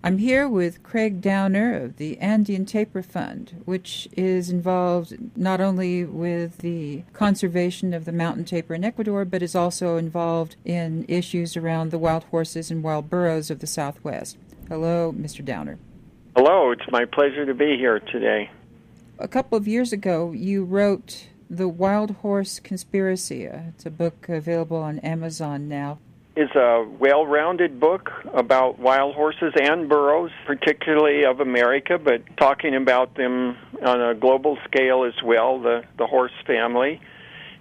I'm here with Craig Downer of the Andean Tapir Fund, which is involved not only with the conservation of the mountain tapir in Ecuador, but is also involved in issues around the wild horses and wild burros of the Southwest. Hello, Mr. Downer. Hello, it's my pleasure to be here today. A couple of years ago, you wrote The Wild Horse Conspiracy. It's a book available on Amazon now. It's a well-rounded book about wild horses and burros, particularly of America, but talking about them on a global scale as well, the horse family.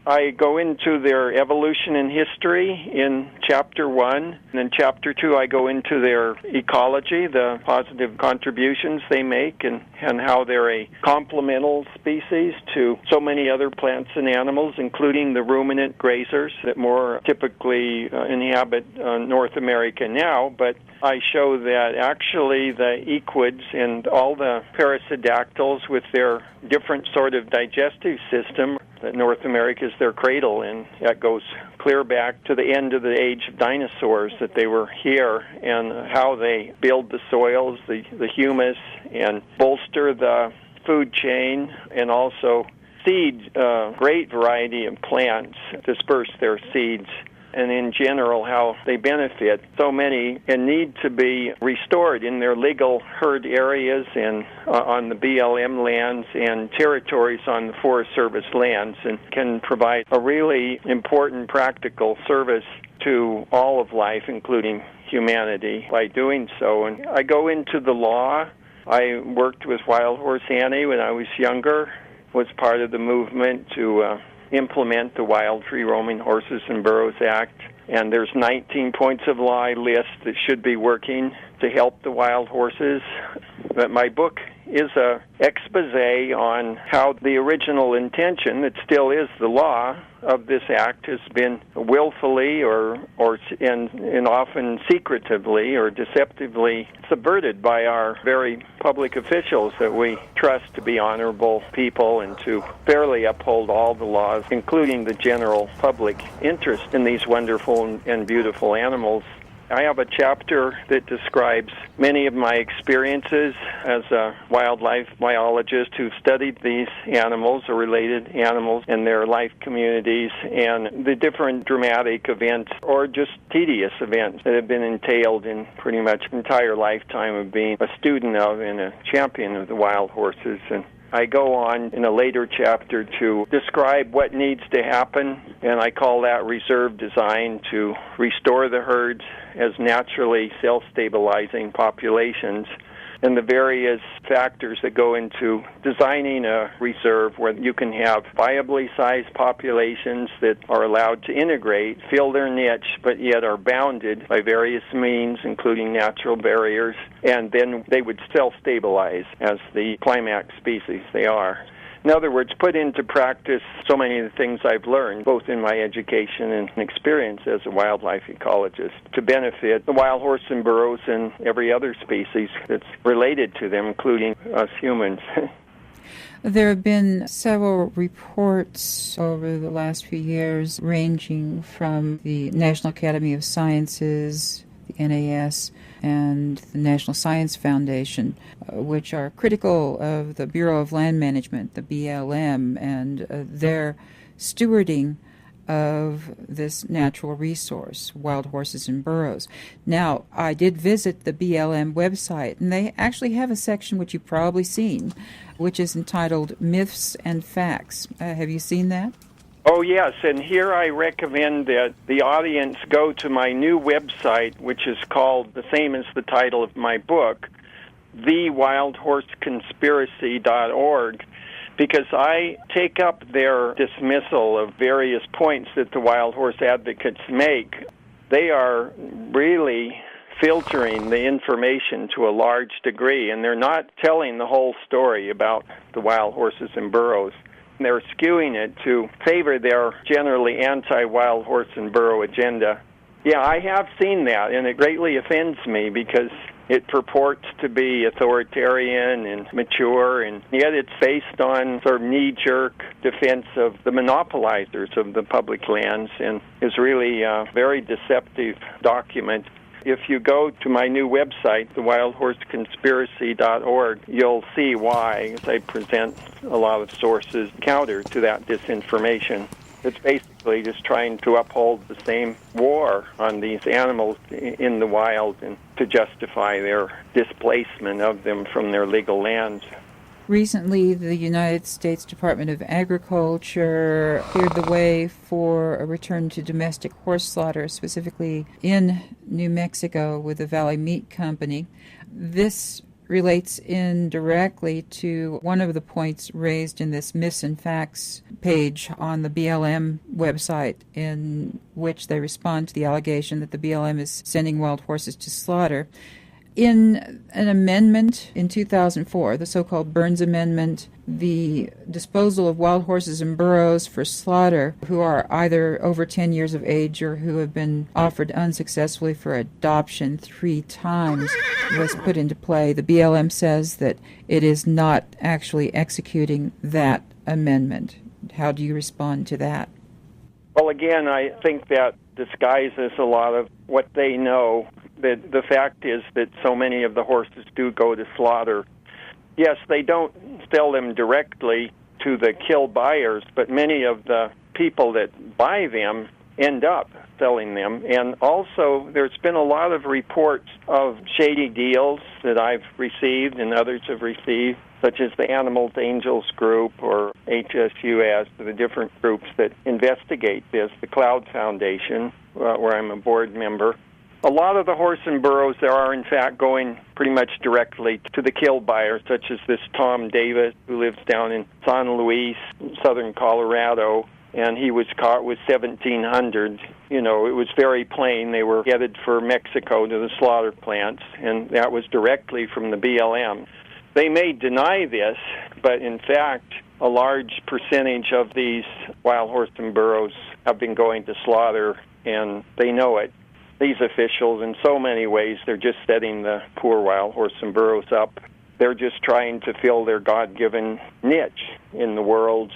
I go into their evolution and history in Chapter 1, and in Chapter 2 I go into their ecology, the positive contributions they make, and how they're a complemental species to so many other plants and animals, including the ruminant grazers that more typically inhabit North America now. But I show that actually the equids and all the parasodactyls with their different sort of digestive system, that North America is their cradle, and that goes clear back to the end of the age of dinosaurs, that they were here, and how they build the soils, the humus, and bolster the food chain, and also seed a great variety of plants, disperse their seeds, and in general how they benefit so many and need to be restored in their legal herd areas and on the BLM lands and territories on the Forest Service lands, and can provide a really important practical service to all of life, including humanity, by doing so. And I go into the law. I worked with Wild Horse Annie when I was younger, was part of the movement to implement the Wild Free Roaming Horses and Burros Act, and there's 19 points of law I list that should be working to help the wild horses. But my book is a expose on how the original intention, that still is the law of this act, has been willfully and often secretively or deceptively subverted by our very public officials that we trust to be honorable people and to fairly uphold all the laws, including the general public interest in these wonderful and beautiful animals. I have a chapter that describes many of my experiences as a wildlife biologist who studied these animals or related animals and their life communities, and the different dramatic events or just tedious events that have been entailed in pretty much entire lifetime of being a student of and a champion of the wild horses. And I go on in a later chapter to describe what needs to happen, and I call that reserve design, to restore the herds as naturally self-stabilizing populations, and the various factors that go into designing a reserve where you can have viably sized populations that are allowed to integrate, fill their niche, but yet are bounded by various means, including natural barriers, and then they would self-stabilize as the climax species they are. In other words, put into practice so many of the things I've learned, both in my education and experience as a wildlife ecologist, to benefit the wild horse and burros and every other species that's related to them, including us humans. There have been several reports over the last few years, ranging from the National Academy of Sciences, the NAS, and the National Science Foundation, which are critical of the Bureau of Land Management, the BLM, and their stewarding of this natural resource, wild horses and burros. Now, I did visit the BLM website, and they actually have a section which you've probably seen, which is entitled Myths and Facts. Have you seen that? Oh, yes, and here I recommend that the audience go to my new website, which is called the same as the title of my book, thewildhorseconspiracy.org, because I take up their dismissal of various points that the wild horse advocates make. They are really filtering the information to a large degree, and they're not telling the whole story about the wild horses and burros. They're skewing it to favor their generally anti-wild horse and burro agenda. Yeah, I have seen that, and it greatly offends me because it purports to be authoritarian and mature, and yet it's based on sort of knee-jerk defense of the monopolizers of the public lands, and is really a very deceptive document. If you go to my new website, thewildhorseconspiracy.org, you'll see why I present a lot of sources counter to that disinformation. It's basically just trying to uphold the same war on these animals in the wild and to justify their displacement of them from their legal lands. Recently, the United States Department of Agriculture cleared the way for a return to domestic horse slaughter, specifically in New Mexico with the Valley Meat Company. This relates indirectly to one of the points raised in this Myths and Facts page on the BLM website, in which they respond to the allegation that the BLM is sending wild horses to slaughter. In an amendment in 2004, the so-called Burns Amendment, the disposal of wild horses and burros for slaughter who are either over 10 years of age or who have been offered unsuccessfully for adoption 3 times was put into play. The BLM says that it is not actually executing that amendment. How do you respond to that? Well, again, I think that disguises a lot of what they know. The fact is that so many of the horses do go to slaughter. Yes, they don't sell them directly to the kill buyers, but many of the people that buy them end up selling them. And also, there's been a lot of reports of shady deals that I've received and others have received, such as the Animal Angels Group or HSUS, the different groups that investigate this, the Cloud Foundation, where I'm a board member. A lot of the horse and burros there are, in fact, going pretty much directly to the kill buyers, such as this Tom Davis, who lives down in San Luis, southern Colorado, and he was caught with 1,700. You know, it was very plain. They were headed for Mexico to the slaughter plants, and that was directly from the BLM. They may deny this, but in fact, a large percentage of these wild horse and burros have been going to slaughter, and they know it. These officials, in so many ways, they're just setting the poor wild horse and burros up. They're just trying to fill their God-given niche in the world,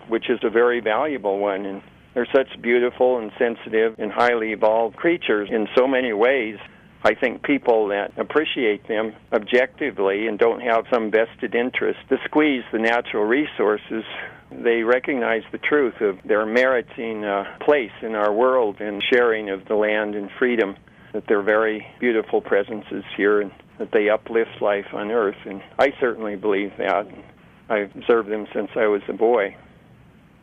which is a very valuable one. And they're such beautiful and sensitive and highly evolved creatures in so many ways. I think people that appreciate them objectively and don't have some vested interest to squeeze the natural resources, they recognize the truth of their meriting place in our world and sharing of the land and freedom, that they're very beautiful presences here and that they uplift life on Earth. And I certainly believe that. I've observed them since I was a boy.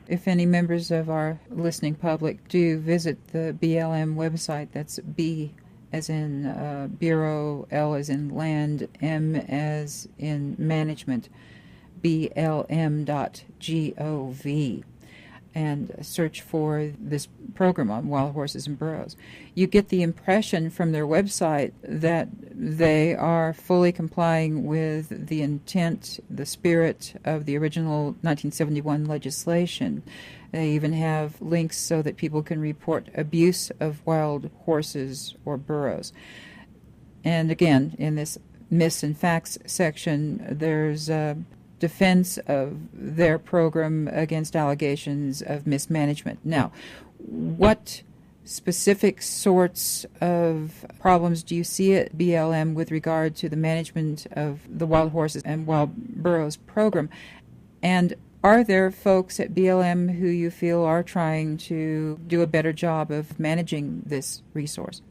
If any members of our listening public do visit the BLM website, that's B as in Bureau, L as in land, M as in management, blm.gov, and search for this program on wild horses and burros. You get the impression from their website that they are fully complying with the intent, the spirit of the original 1971 legislation. They even have links so that people can report abuse of wild horses or burros. And again, in this Myths and Facts section, there's a defense of their program against allegations of mismanagement. Now, what specific sorts of problems do you see at BLM with regard to the management of the wild horses and wild burros program? And are there folks at BLM who you feel are trying to do a better job of managing this resource?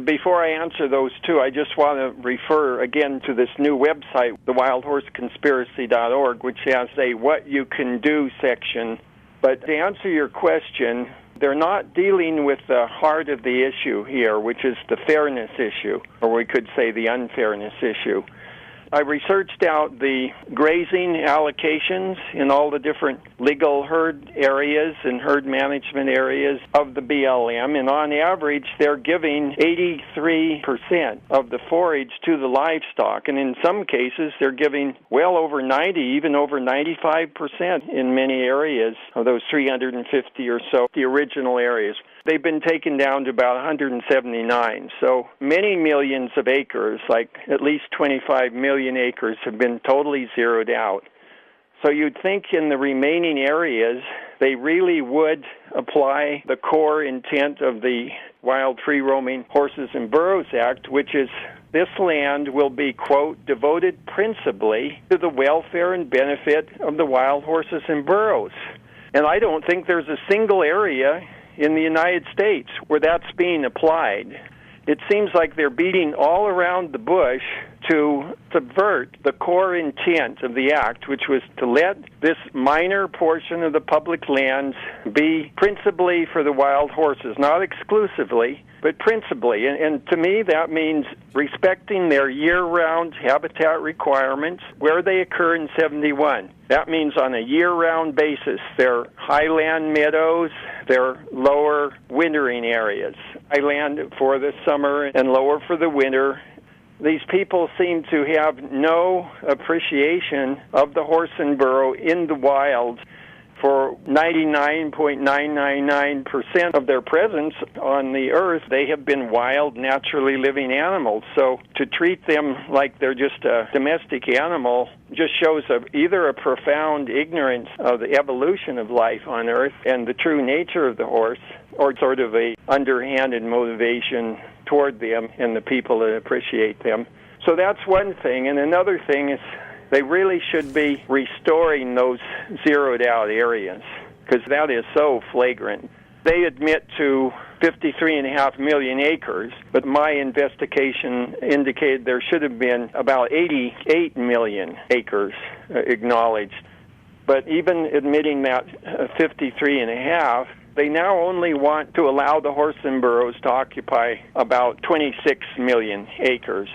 Before I answer those two, I just want to refer again to this new website, thewildhorseconspiracy.org, which has a What You Can Do section. But to answer your question, they're not dealing with the heart of the issue here, which is the fairness issue, or we could say the unfairness issue. I researched out the grazing allocations in all the different legal herd areas and herd management areas of the BLM, and on average they're giving 83% of the forage to the livestock, and in some cases they're giving well over 90, even over 95% in many areas of those 350 or so, the original areas. They've been taken down to about 179. So many millions of acres, like at least 25 million acres, have been totally zeroed out. So you'd think in the remaining areas they really would apply the core intent of the Wild Free Roaming Horses and Burros Act, which is this land will be, quote, devoted principally to the welfare and benefit of the wild horses and burros. And I don't think there's a single area in the United States where that's being applied. It seems like they're beating all around the bush to subvert the core intent of the act, which was to let this minor portion of the public lands be principally for the wild horses, not exclusively, but principally. And to me, that means respecting their year-round habitat requirements where they occur in 71. That means on a year-round basis, their highland meadows, their lower wintering areas, highland for the summer and lower for the winter. These people seem to have no appreciation of the horse and burro in the wild. For 99.999% of their presence on the earth, they have been wild, naturally living animals. So to treat them like they're just a domestic animal just shows either a profound ignorance of the evolution of life on earth and the true nature of the horse, or sort of a underhanded motivation toward them and the people that appreciate them. So that's one thing. And another thing is, they really should be restoring those zeroed-out areas, because that is so flagrant. They admit to 53.5 million acres, but my investigation indicated there should have been about 88 million acres acknowledged. But even admitting that 53.5, they now only want to allow the horse and burros to occupy about 26 million acres.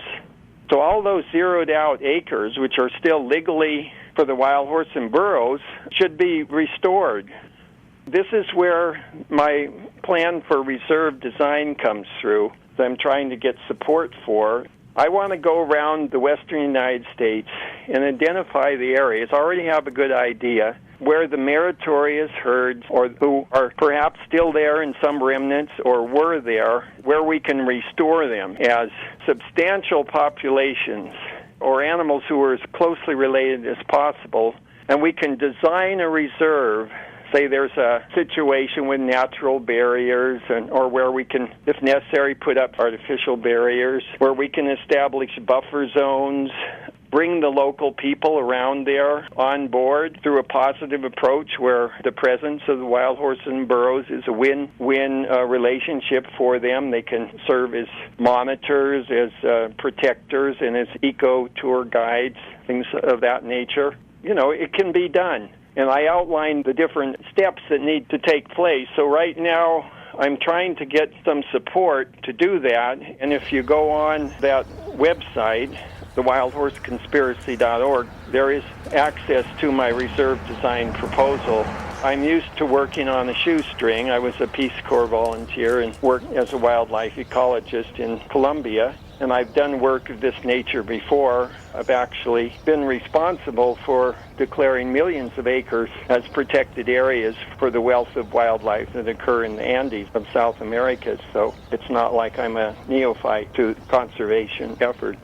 So all those zeroed-out acres, which are still legally for the wild horse and burros, should be restored. This is where my plan for reserve design comes through, that I'm trying to get support for. I want to go around the western United States and identify the areas. I already have a good idea where the meritorious herds, or who are perhaps still there in some remnants or were there, where we can restore them as substantial populations or animals who are as closely related as possible. And we can design a reserve. Say there's a situation with natural barriers, or where we can, if necessary, put up artificial barriers, where we can establish buffer zones, bring the local people around there on board through a positive approach where the presence of the wild horse and burros is a win-win relationship for them. They can serve as monitors, as protectors, and as eco-tour guides, things of that nature. You know, it can be done. And I outlined the different steps that need to take place. So right now, I'm trying to get some support to do that. And if you go on that website, thewildhorseconspiracy.org, there is access to my reserve design proposal. I'm used to working on a shoestring. I was a Peace Corps volunteer and worked as a wildlife ecologist in Colombia. And I've done work of this nature before. I've actually been responsible for declaring millions of acres as protected areas for the wealth of wildlife that occur in the Andes of South America. So it's not like I'm a neophyte to conservation effort.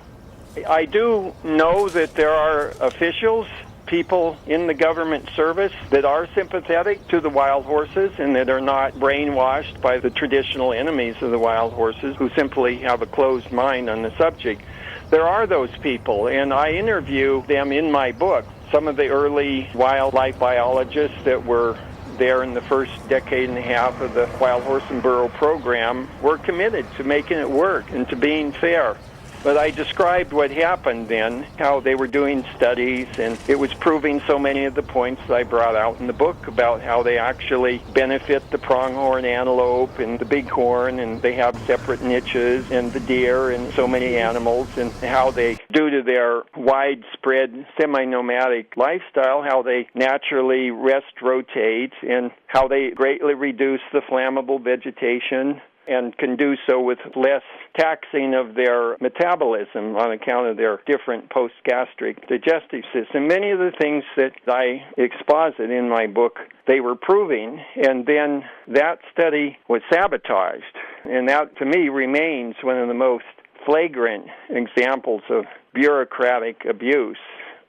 I do know that there are officials, people in the government service that are sympathetic to the wild horses and that are not brainwashed by the traditional enemies of the wild horses who simply have a closed mind on the subject. There are those people, and I interview them in my book. Some of the early wildlife biologists that were there in the first decade and a half of the wild horse and burro program were committed to making it work and to being fair. But I described what happened then, how they were doing studies, and it was proving so many of the points that I brought out in the book about how they actually benefit the pronghorn antelope and the bighorn, and they have separate niches, and the deer and so many animals, and how they, due to their widespread semi-nomadic lifestyle, how they naturally rest rotate, and how they greatly reduce the flammable vegetation and can do so with less taxing of their metabolism on account of their different post-gastric digestive system. Many of the things that I exposit in my book, they were proving, and then that study was sabotaged. And that, to me, remains one of the most flagrant examples of bureaucratic abuse.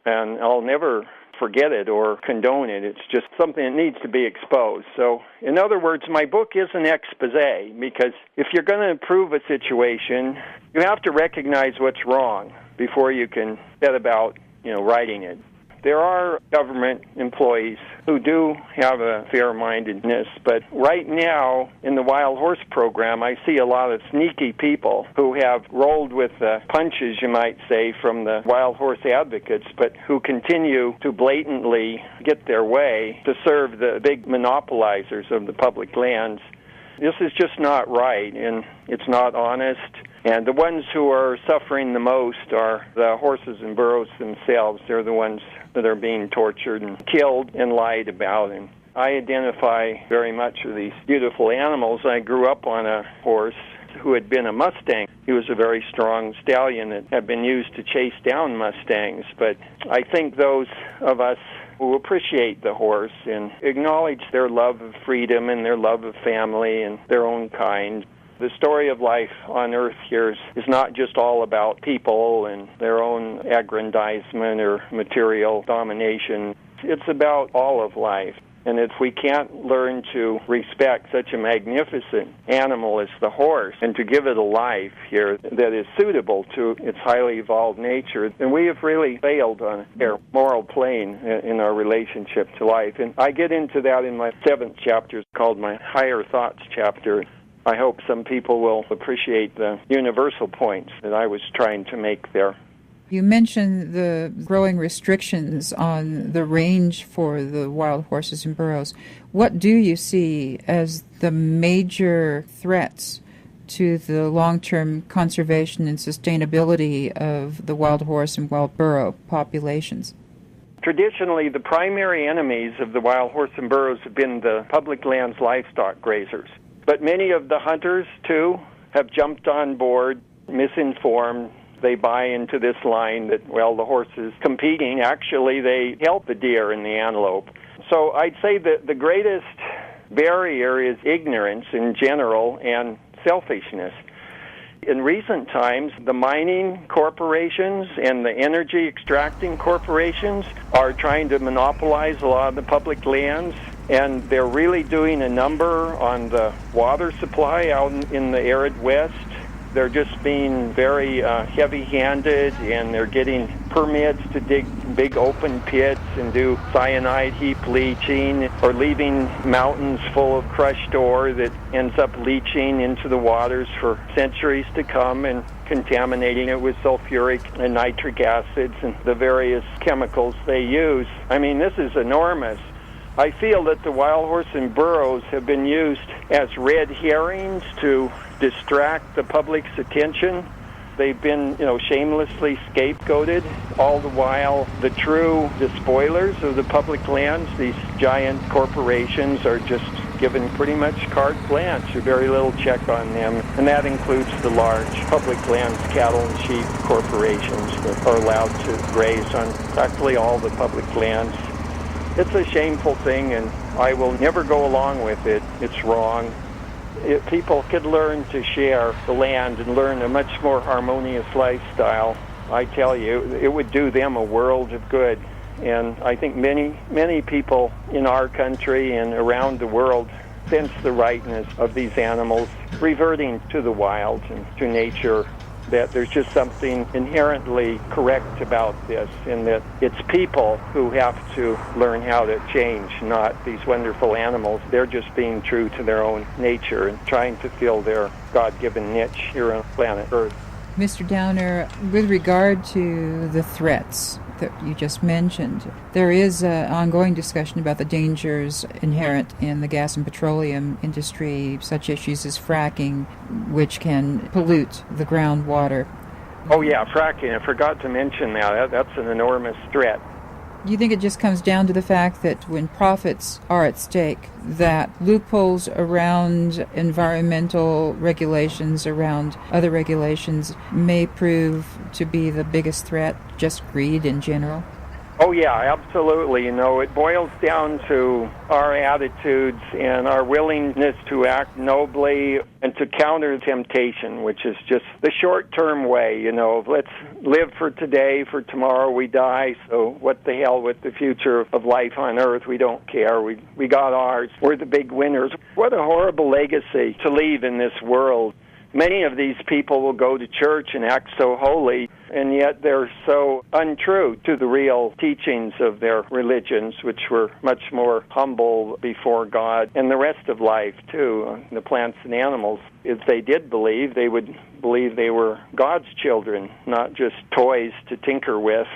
And I'll never forget it or condone it. It's just something that needs to be exposed. So, in other words, my book is an expose, because if you're going to improve a situation, you have to recognize what's wrong before you can set about, righting it. There are government employees who do have a fair-mindedness, but right now in the wild horse program, I see a lot of sneaky people who have rolled with the punches, you might say, from the wild horse advocates, but who continue to blatantly get their way to serve the big monopolizers of the public lands. This is just not right, and it's not honest. And the ones who are suffering the most are the horses and burros themselves. They're the ones that are being tortured and killed and lied about. And I identify very much with these beautiful animals. I grew up on a horse who had been a Mustang. He was a very strong stallion that had been used to chase down Mustangs. But I think those of us who appreciate the horse and acknowledge their love of freedom and their love of family and their own kind. The story of life on Earth here is not just all about people and their own aggrandizement or material domination. It's about all of life. And if we can't learn to respect such a magnificent animal as the horse and to give it a life here that is suitable to its highly evolved nature, then we have really failed on our moral plane in our relationship to life. And I get into that in my 7th chapter, called my Higher Thoughts chapter. I hope some people will appreciate the universal points that I was trying to make there. You mentioned the growing restrictions on the range for the wild horses and burros. What do you see as the major threats to the long-term conservation and sustainability of the wild horse and wild burro populations? Traditionally, the primary enemies of the wild horse and burros have been the public lands livestock grazers. But many of the hunters, too, have jumped on board, misinformed. They buy into this line that, the horse is competing. Actually, they help the deer and the antelope. So I'd say that the greatest barrier is ignorance in general and selfishness. In recent times, the mining corporations and the energy extracting corporations are trying to monopolize a lot of the public lands, and they're really doing a number on the water supply out in the arid West. They're just being very heavy-handed, and they're getting permits to dig big open pits and do cyanide heap leaching, or leaving mountains full of crushed ore that ends up leaching into the waters for centuries to come and contaminating it with sulfuric and nitric acids and the various chemicals they use. I mean, this is enormous. I feel that the wild horse and burros have been used as red herrings to distract the public's attention. They've been, shamelessly scapegoated. All the while, the true despoilers of the public lands, these giant corporations, are just given pretty much carte blanche, a very little check on them. And that includes the large public lands cattle and sheep corporations that are allowed to graze on practically all the public lands. It's a shameful thing, and I will never go along with it. It's wrong. If people could learn to share the land and learn a much more harmonious lifestyle, I tell you, it would do them a world of good. And I think many people in our country and around the world sense the rightness of these animals reverting to the wild and to nature, that there's just something inherently correct about this, and that it's people who have to learn how to change, not these wonderful animals. They're just being true to their own nature and trying to fill their God-given niche here on planet Earth. Mr. Downer, with regard to the threats that you just mentioned, there is an ongoing discussion about the dangers inherent in the gas and petroleum industry, such issues as fracking, which can pollute the groundwater. Oh yeah, fracking. I forgot to mention that. That's an enormous threat. Do you think it just comes down to the fact that when profits are at stake, that loopholes around environmental regulations, around other regulations, may prove to be the biggest threat, just greed in general? Oh Oh, yeah, absolutely. It boils down to our attitudes and our willingness to act nobly and to counter temptation, which is just the short-term way, let's live for today, for tomorrow we die, so what the hell with the future of life on earth? We don't care. We got ours. We're the big winners. What a horrible legacy to leave in this world. Many of these people will go to church and act so holy, and yet they're so untrue to the real teachings of their religions, which were much more humble before God, and the rest of life, too, the plants and animals. If they did believe, they would believe they were God's children, not just toys to tinker with.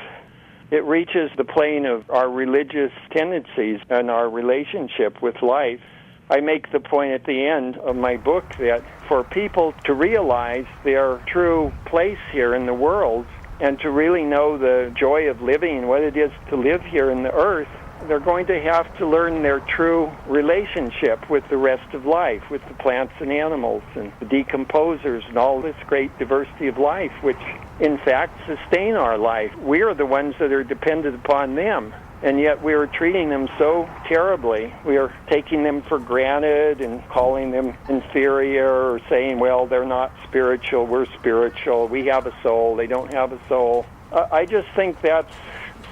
It reaches the plane of our religious tendencies and our relationship with life. I make the point at the end of my book that for people to realize their true place here in the world and to really know the joy of living and what it is to live here in the earth, they're going to have to learn their true relationship with the rest of life, with the plants and animals and the decomposers and all this great diversity of life, which in fact sustain our life. We are the ones that are dependent upon them. And yet we are treating them so terribly. We are taking them for granted and calling them inferior or saying, well, they're not spiritual, we're spiritual, we have a soul, they don't have a soul. I just think that's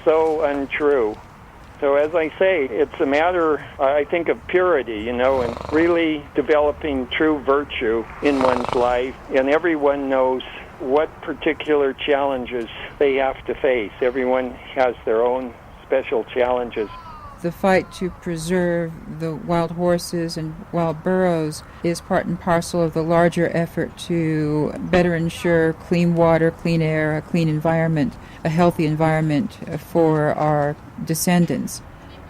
so untrue. So as I say, it's a matter, I think, of purity, and really developing true virtue in one's life. And everyone knows what particular challenges they have to face. Everyone has their own special challenges. The fight to preserve the wild horses and wild burros is part and parcel of the larger effort to better ensure clean water, clean air, a clean environment, a healthy environment for our descendants.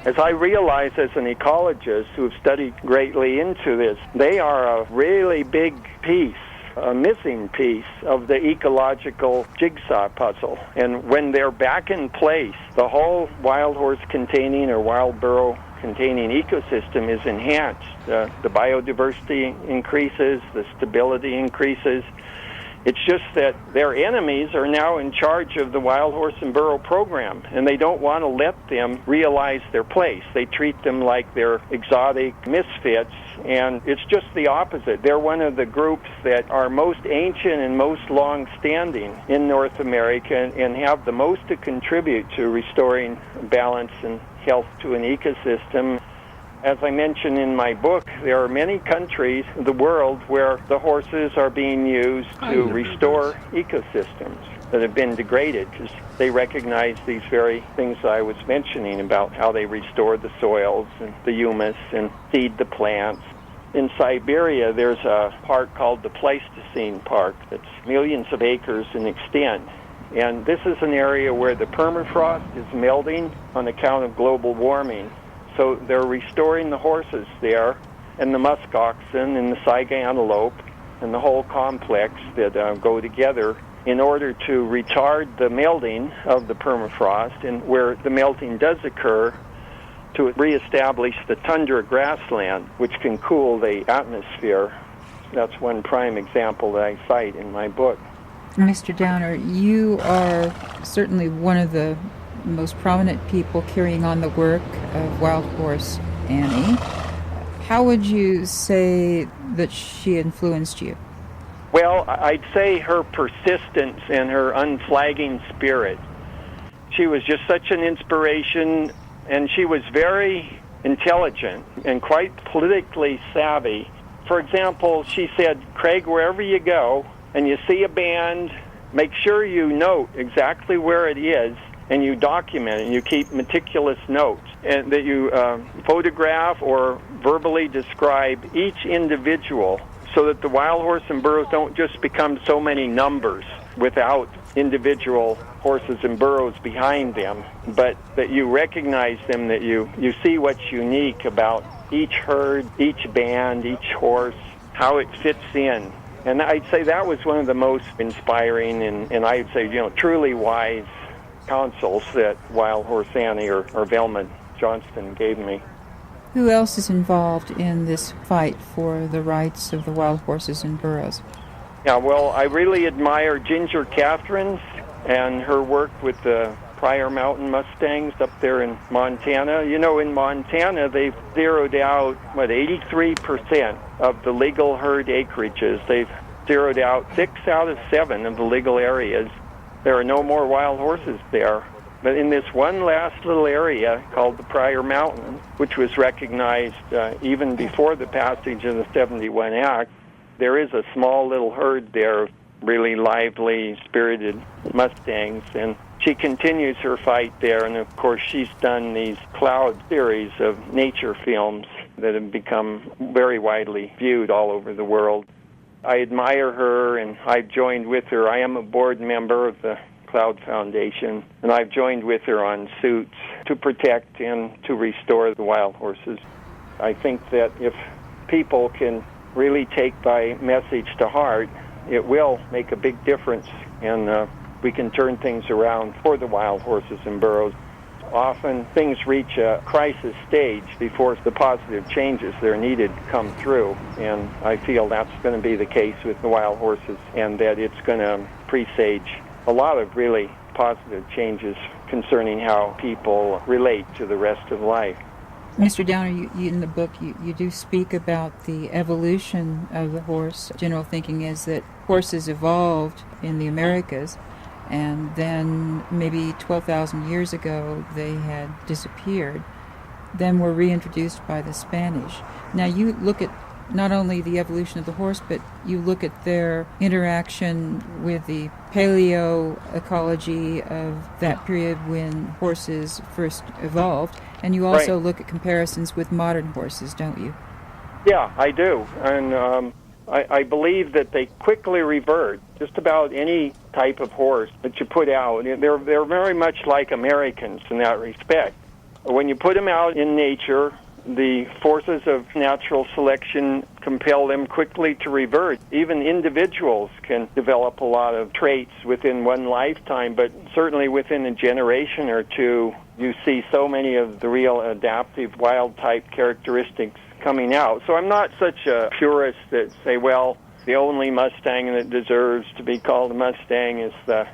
As I realize as an ecologist who have studied greatly into this, they are a really big piece, a missing piece of the ecological jigsaw puzzle. And when they're back in place, the whole wild horse containing or wild burro containing ecosystem is enhanced. The biodiversity increases, the stability increases. It's just that their enemies are now in charge of the wild horse and burro program, and they don't want to let them realize their place. They treat them like they're exotic misfits, and it's just the opposite. They're one of the groups that are most ancient and most long-standing in North America and have the most to contribute to restoring balance and health to an ecosystem. As I mentioned in my book, there are many countries in the world where the horses are being used to restore ecosystems that have been degraded because they recognize these very things I was mentioning about how they restore the soils and the humus and feed the plants. In Siberia, there's a park called the Pleistocene Park that's millions of acres in extent. And this is an area where the permafrost is melting on account of global warming. So they're restoring the horses there, and the musk oxen, and the saiga antelope, and the whole complex that go together in order to retard the melting of the permafrost, and where the melting does occur, to reestablish the tundra grassland, which can cool the atmosphere. That's one prime example that I cite in my book. Mr. Downer, you are certainly one of the most prominent people carrying on the work of Wild Horse Annie. How would you say that she influenced you? Well, I'd say her persistence and her unflagging spirit. She was just such an inspiration, and she was very intelligent and quite politically savvy. For example, she said, Craig, wherever you go and you see a band, make sure you note exactly where it is, and you document it, and you keep meticulous notes, and that you photograph or verbally describe each individual so that the wild horse and burros don't just become so many numbers without individual horses and burros behind them, but that you recognize them, that you see what's unique about each herd, each band, each horse, how it fits in. And I'd say that was one of the most inspiring and I'd say, truly wise counsels that Wild Horse Annie or Velma Johnston gave me. Who else is involved in this fight for the rights of the wild horses and burros? Yeah, well, I really admire Ginger Catherine and her work with the Pryor Mountain Mustangs up there in Montana. You know, in Montana, they've zeroed out, 83% of the legal herd acreages. They've zeroed out 6 out of 7 of the legal areas. There are no more wild horses there. But in this one last little area called the Pryor Mountain, which was recognized even before the passage of the 71 Act, there is a small little herd there, really lively, spirited Mustangs, and she continues her fight there. And of course, she's done these Cloud series of nature films that have become very widely viewed all over the world. I admire her, and I've joined with her. I am a board member of the Cloud Foundation, and I've joined with her on suits to protect and to restore the wild horses. I think that if people can really take my message to heart, it will make a big difference, and we can turn things around for the wild horses and burros. Often things reach a crisis stage before the positive changes that are needed come through, and I feel that's going to be the case with the wild horses, and that it's going to presage a lot of really positive changes concerning how people relate to the rest of life. Mr. Downer, you in the book, you do speak about the evolution of the horse. General thinking is that horses evolved in the Americas, and then maybe 12,000 years ago they had disappeared, then were reintroduced by the Spanish. Now you look at not only the evolution of the horse, but you look at their interaction with the paleo ecology of that period when horses first evolved, and you also look at comparisons with modern horses, don't you? Yeah, I do, and I believe that they quickly revert. Just about any type of horse that you put out, they're very much like Americans in that respect. When you put them out in nature, the forces of natural selection compel them quickly to revert. Even individuals can develop a lot of traits within one lifetime, but certainly within a generation or two, you see so many of the real adaptive wild-type characteristics coming out. So I'm not such a purist that say, well, the only Mustang that deserves to be called a Mustang is the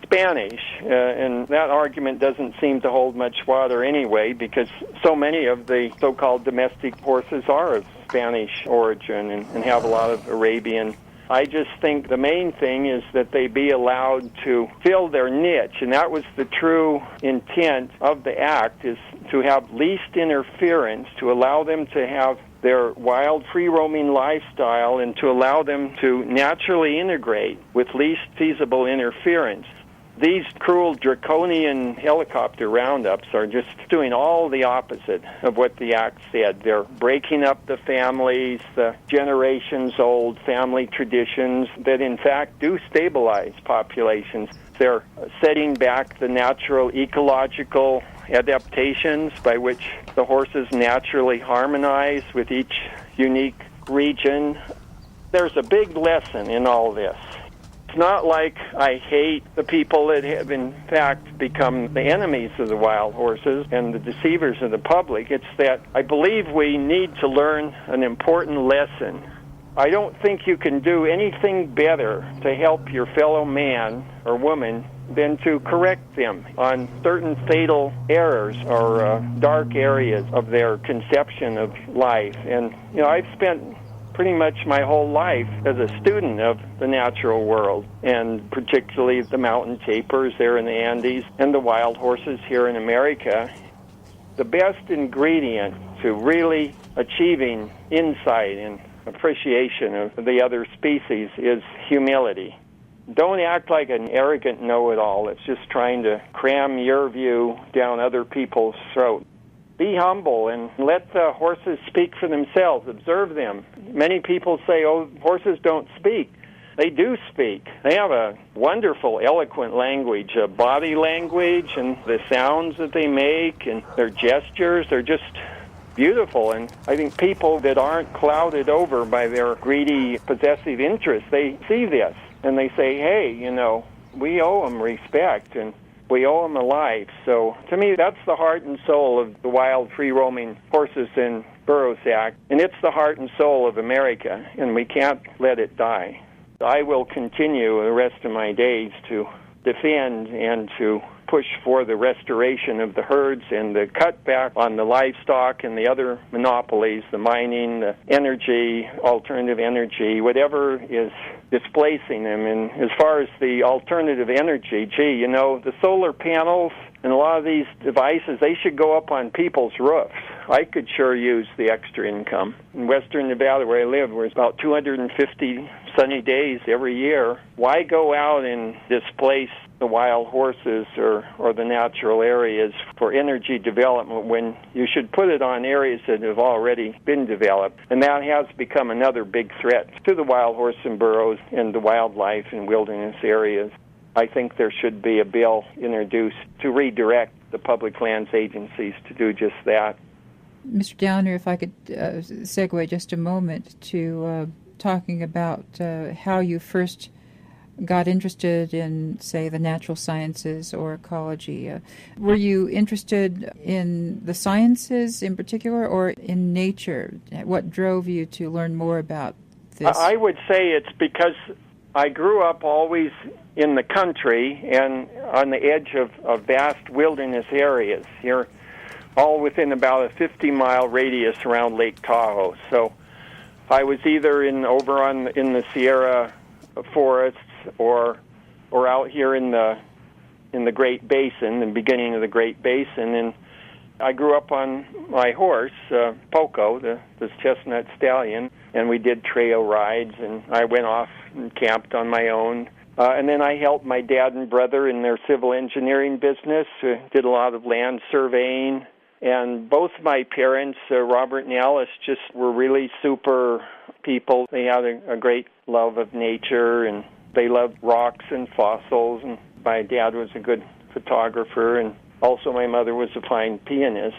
Spanish, and that argument doesn't seem to hold much water anyway, because so many of the so-called domestic horses are of Spanish origin and have a lot of Arabian. I just think the main thing is that they be allowed to fill their niche, and that was the true intent of the act, is to have least interference, to allow them to have their wild, free-roaming lifestyle, and to allow them to naturally integrate with least feasible interference. These cruel, draconian helicopter roundups are just doing all the opposite of what the Act said. They're breaking up the families, the generations-old family traditions that, in fact, do stabilize populations. They're setting back the natural ecological adaptations by which the horses naturally harmonize with each unique region. There's a big lesson in all this. It's not like I hate the people that have, in fact, become the enemies of the wild horses and the deceivers of the public. It's that I believe we need to learn an important lesson. I don't think you can do anything better to help your fellow man or woman than to correct them on certain fatal errors or dark areas of their conception of life. And, I've spent pretty much my whole life as a student of the natural world, and particularly the mountain tapirs there in the Andes and the wild horses here in America. The best ingredient to really achieving insight and appreciation of the other species is humility. Don't act like an arrogant know-it-all that's just trying to cram your view down other people's throats. Be humble and let the horses speak for themselves. Observe them. Many people say, oh, horses don't speak. They do speak. They have a wonderful, eloquent language, a body language, and the sounds that they make and their gestures are just beautiful. And I think people that aren't clouded over by their greedy, possessive interests, they see this and they say, hey, we owe them respect and we owe them a life. So to me, that's the heart and soul of the Wild Free-Roaming Horses and Burros Act, and it's the heart and soul of America, and we can't let it die. I will continue the rest of my days to defend and to push for the restoration of the herds and the cutback on the livestock and the other monopolies, the mining, the energy, alternative energy, whatever is displacing them. And as far as the alternative energy, the solar panels and a lot of these devices, they should go up on people's roofs. I could sure use the extra income. In western Nevada, where I live, where it's about 250 sunny days every year, why go out and displace the wild horses or the natural areas for energy development when you should put it on areas that have already been developed? And that has become another big threat to the wild horse and burros and the wildlife in wilderness areas. I think there should be a bill introduced to redirect the public lands agencies to do just that. Mr. Downer, if I could segue just a moment to talking about how you first got interested in, say, the natural sciences or ecology. Were you interested in the sciences in particular or in nature? What drove you to learn more about this? I would say it's because I grew up always in the country and on the edge of vast wilderness areas here, all within about a 50-mile radius around Lake Tahoe. So I was either in the Sierra forests or out here in the Great Basin, the beginning of the Great Basin. And I grew up on my horse, Poco, this chestnut stallion, and we did trail rides, and I went off and camped on my own. And then I helped my dad and brother in their civil engineering business, did a lot of land surveying. And both my parents, Robert and Alice, just were really super people. They had a great love of nature, and they loved rocks and fossils. And my dad was a good photographer, and also my mother was a fine pianist.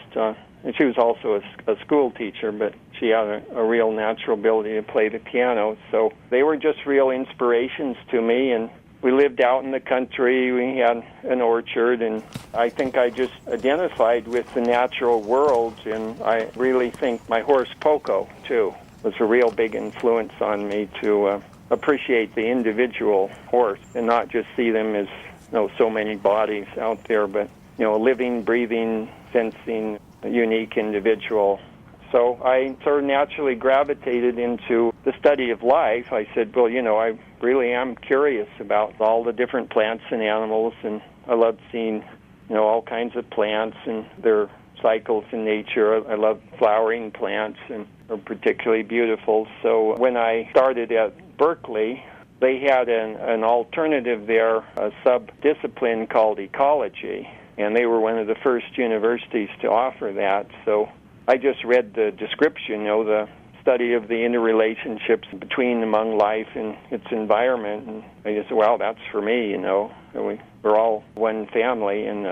And she was also a school teacher, but she had a real natural ability to play the piano. So they were just real inspirations to me, and we lived out in the country. We had an orchard, and I think I just identified with the natural world, and I really think my horse Poco, too, was a real big influence on me to appreciate the individual horse and not just see them as so many bodies out there, but a living, breathing, sensing, unique individual. So I sort of naturally gravitated into the study of life. I said, well, I really am curious about all the different plants and animals, and I love seeing, all kinds of plants and their cycles in nature. I love flowering plants, and are particularly beautiful. So when I started at Berkeley, they had an alternative there, a sub-discipline called ecology, and they were one of the first universities to offer that. So I just read the description, the study of the interrelationships among life and its environment, and I just said, well, that's for me, We're all one family, and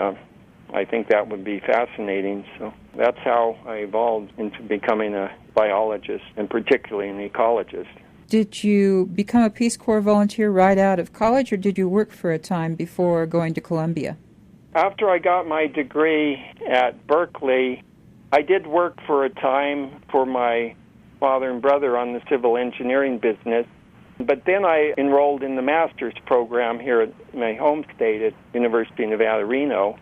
I think that would be fascinating. So that's how I evolved into becoming a biologist, and particularly an ecologist. Did you become a Peace Corps volunteer right out of college, or did you work for a time before going to Columbia? After I got my degree at Berkeley, I did work for a time for my father and brother on the civil engineering business, but then I enrolled in the master's program here at my home state at University of Nevada, Reno.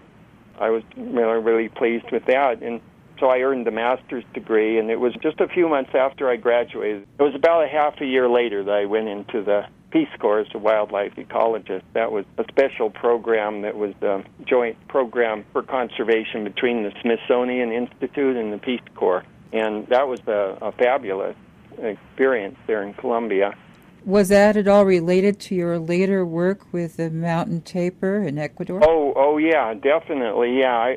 I was really pleased with that, and so I earned the master's degree, and it was just a few months after I graduated. It was about a half a year later that I went into the Peace Corps as a wildlife ecologist. That was a special program that was a joint program for conservation between the Smithsonian Institute and the Peace Corps. And that was a fabulous experience there in Columbia. Was that at all related to your later work with the mountain tapir in Ecuador? Oh yeah, definitely. Yeah,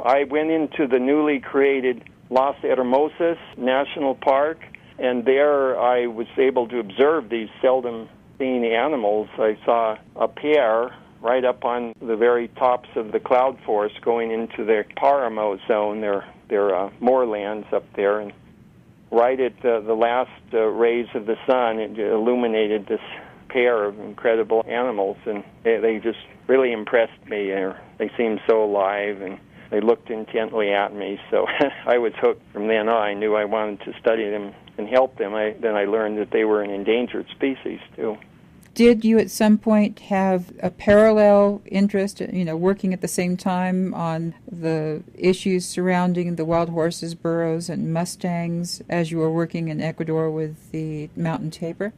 I went into the newly created Las Hermosas National Park, and there I was able to observe these seldom seen animals. I saw a pair right up on the very tops of the cloud forest going into their Paramo zone, their moorlands up there, and right at the last rays of the sun, it illuminated this pair of incredible animals, and they just really impressed me. They seemed so alive, and they looked intently at me, so I was hooked from then on. I knew I wanted to study them and help them. Then I learned that they were an endangered species, too. Did you at some point have a parallel interest, working at the same time on the issues surrounding the wild horses, burros, and mustangs as you were working in Ecuador with the mountain tapir?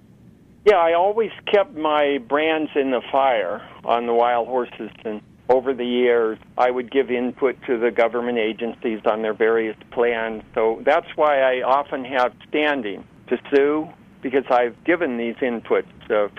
Yeah, I always kept my brands in the fire on the wild horses, and over the years, I would give input to the government agencies on their various plans. So that's why I often have standing to sue, because I've given these inputs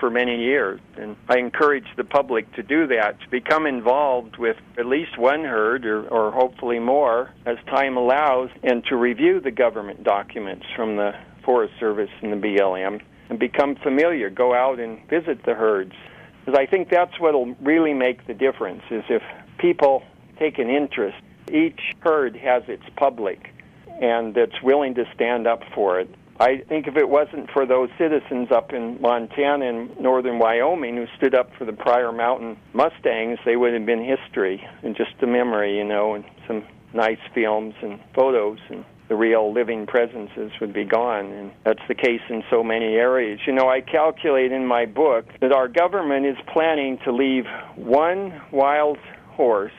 for many years. And I encourage the public to do that, to become involved with at least one herd or hopefully more as time allows, and to review the government documents from the Forest Service and the BLM and become familiar, go out and visit the herds. Because I think that's what will really make the difference, is if people take an interest. Each herd has its public, and that's willing to stand up for it. I think if it wasn't for those citizens up in Montana and northern Wyoming who stood up for the Pryor Mountain Mustangs, they would have been history and just a memory, and some nice films and photos, and the real living presences would be gone. And that's the case in so many areas. I calculate in my book that our government is planning to leave one wild horse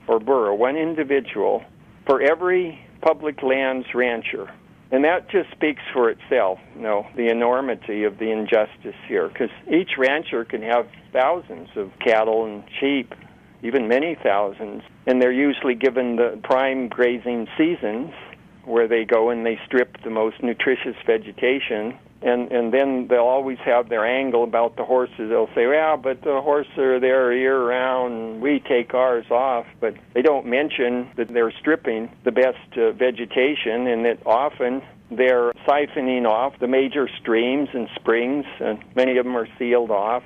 or burro, one individual, for every public lands rancher. And that just speaks for itself, the enormity of the injustice here, because each rancher can have thousands of cattle and sheep, even many thousands, and they're usually given the prime grazing seasons where they go and they strip the most nutritious vegetation, and then they'll always have their angle about the horses. They'll say, well, but the horses are there year-round, and we take ours off. But they don't mention that they're stripping the best vegetation, and that often they're siphoning off the major streams and springs, and many of them are sealed off.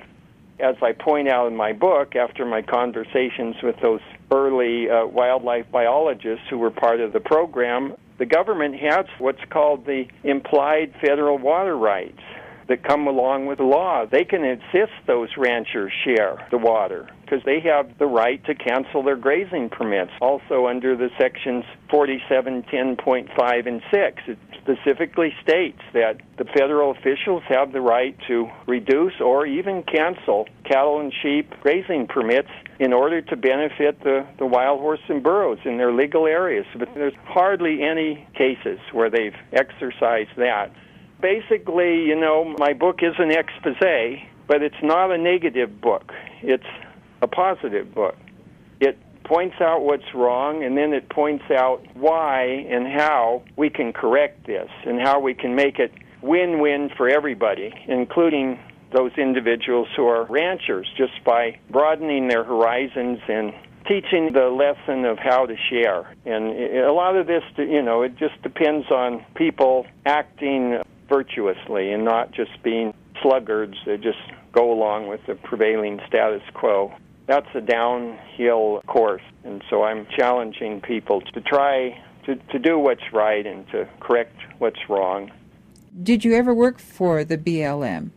As I point out in my book, after my conversations with those early wildlife biologists who were part of the program, the government has what's called the implied federal water rights that come along with the law. They can insist those ranchers share the water because they have the right to cancel their grazing permits. Also under the sections 4710.5 and 6, it specifically states that the federal officials have the right to reduce or even cancel cattle and sheep grazing permits in order to benefit the wild horse and burros in their legal areas. But there's hardly any cases where they've exercised that. Basically, my book is an expose, but it's not a negative book. It's a positive book. It points out what's wrong, and then it points out why and how we can correct this and how we can make it win-win for everybody, including those individuals who are ranchers, just by broadening their horizons and teaching the lesson of how to share. And a lot of this, it just depends on people acting virtuously and not just being sluggards that just go along with the prevailing status quo. That's a downhill course, and so I'm challenging people to try to do what's right and to correct what's wrong. Did you ever work for the BLM?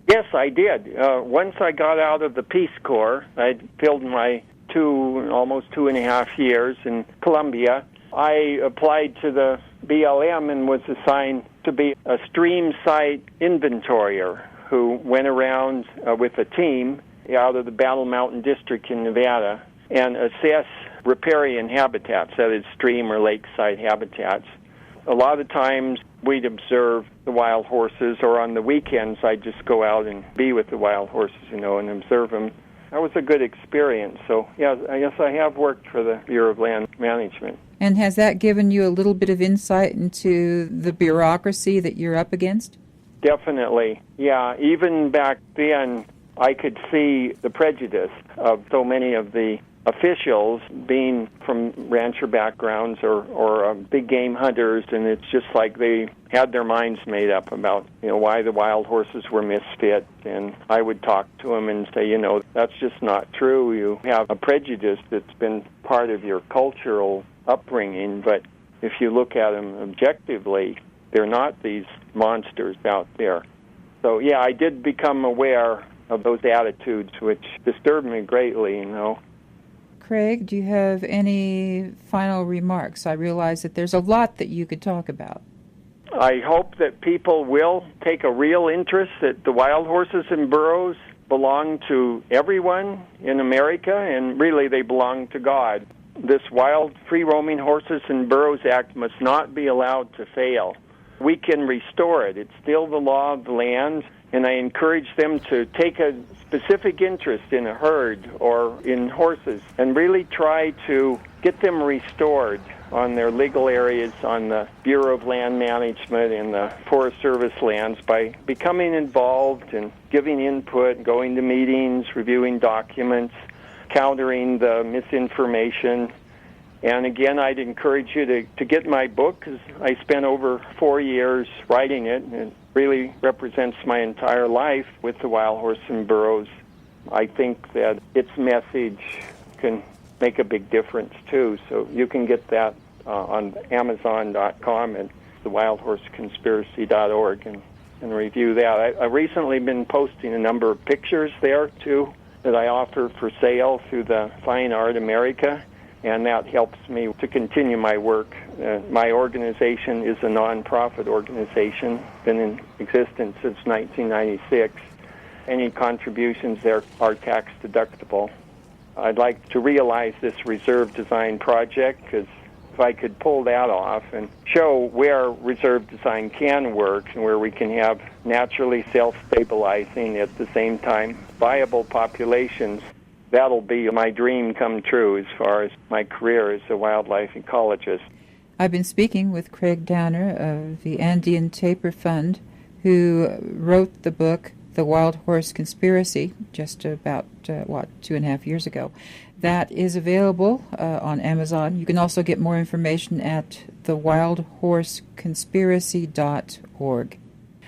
Yes, I did. Once I got out of the Peace Corps, I filled my almost 2.5 years in Colombia. I applied to the BLM and was assigned to be a stream site inventorier who went around with a team out of the Battle Mountain District in Nevada and assess riparian habitats, that is stream or lakeside habitats. A lot of times we'd observe the wild horses, or on the weekends I'd just go out and be with the wild horses, and observe them. That was a good experience. So, yeah, I guess I have worked for the Bureau of Land Management. And has that given you a little bit of insight into the bureaucracy that you're up against? Definitely. Yeah, even back then I could see the prejudice of so many of the officials being from rancher backgrounds or big game hunters, and it's just like they had their minds made up about why the wild horses were misfit. And I would talk to them and say, that's just not true. You have a prejudice that's been part of your cultural upbringing, but if you look at them objectively, they're not these monsters out there. So yeah, I did become aware of those attitudes, which disturbed me greatly, Craig, do you have any final remarks? I realize that there's a lot that you could talk about. I hope that people will take a real interest at the wild horses and burros belong to everyone in America, and really they belong to God. This Wild Free-Roaming Horses and Burros Act must not be allowed to fail. We can restore it. It's still the law of the land, and I encourage them to take a specific interest in a herd or in horses and really try to get them restored on their legal areas, on the Bureau of Land Management and the Forest Service lands by becoming involved and giving input, going to meetings, reviewing documents, countering the misinformation. And again, I'd encourage you to get my book, because I spent over 4 years writing it, and it really represents my entire life with the wild horse and burros. I think that its message can make a big difference, too. So you can get that on Amazon.com and thewildhorseconspiracy.org and review that. I've recently been posting a number of pictures there, too, that I offer for sale through the Fine Art America, and that helps me to continue my work. My organization is a nonprofit organization, been in existence since 1996. Any contributions there are tax deductible. I'd like to realize this reserve design project, because if I could pull that off and show where reserve design can work and where we can have naturally self-stabilizing, at the same time viable populations, that'll be my dream come true as far as my career as a wildlife ecologist. I've been speaking with Craig Downer of the Andean Taper Fund, who wrote the book The Wild Horse Conspiracy just about, 2.5 years ago. That is available on Amazon. You can also get more information at thewildhorseconspiracy.org.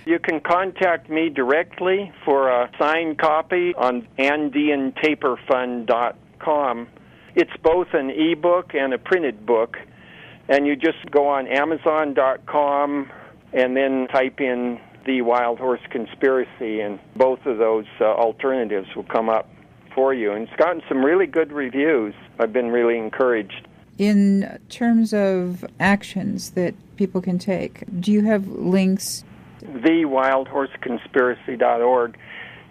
You can contact me directly for a signed copy on AndeanTaperFund.com. It's both an e-book and a printed book, and you just go on Amazon.com and then type in The Wild Horse Conspiracy, and both of those alternatives will come up for you. And it's gotten some really good reviews. I've been really encouraged. In terms of actions that people can take, do you have links? TheWildHorseConspiracy.org.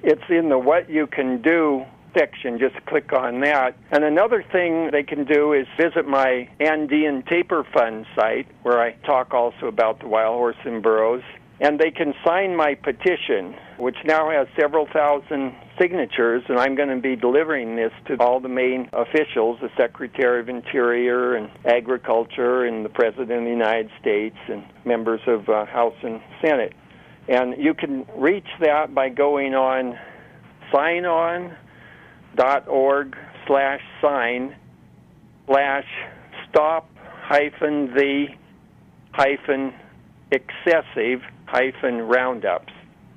It's in the What You Can Do section. Just click on that. And another thing they can do is visit my Andean Taper Fund site, where I talk also about the wild horse and burros. And they can sign my petition, which now has several thousand signatures, and I'm going to be delivering this to all the main officials, the Secretary of Interior and Agriculture and the President of the United States and members of House and Senate. And you can reach that by going on sign-on.org/sign/stop-the-excessive-roundups.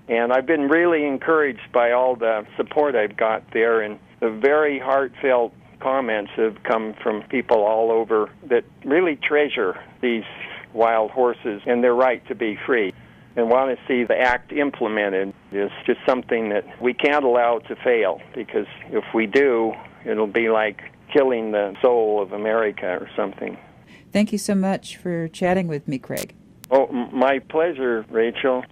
And I've been really encouraged by all the support I've got there, and the very heartfelt comments have come from people all over that really treasure these wild horses and their right to be free and want to see the act implemented. It's just something that we can't allow to fail, because if we do, it'll be like killing the soul of America or something. Thank you so much for chatting with me, Craig. Oh, my pleasure, Rachel.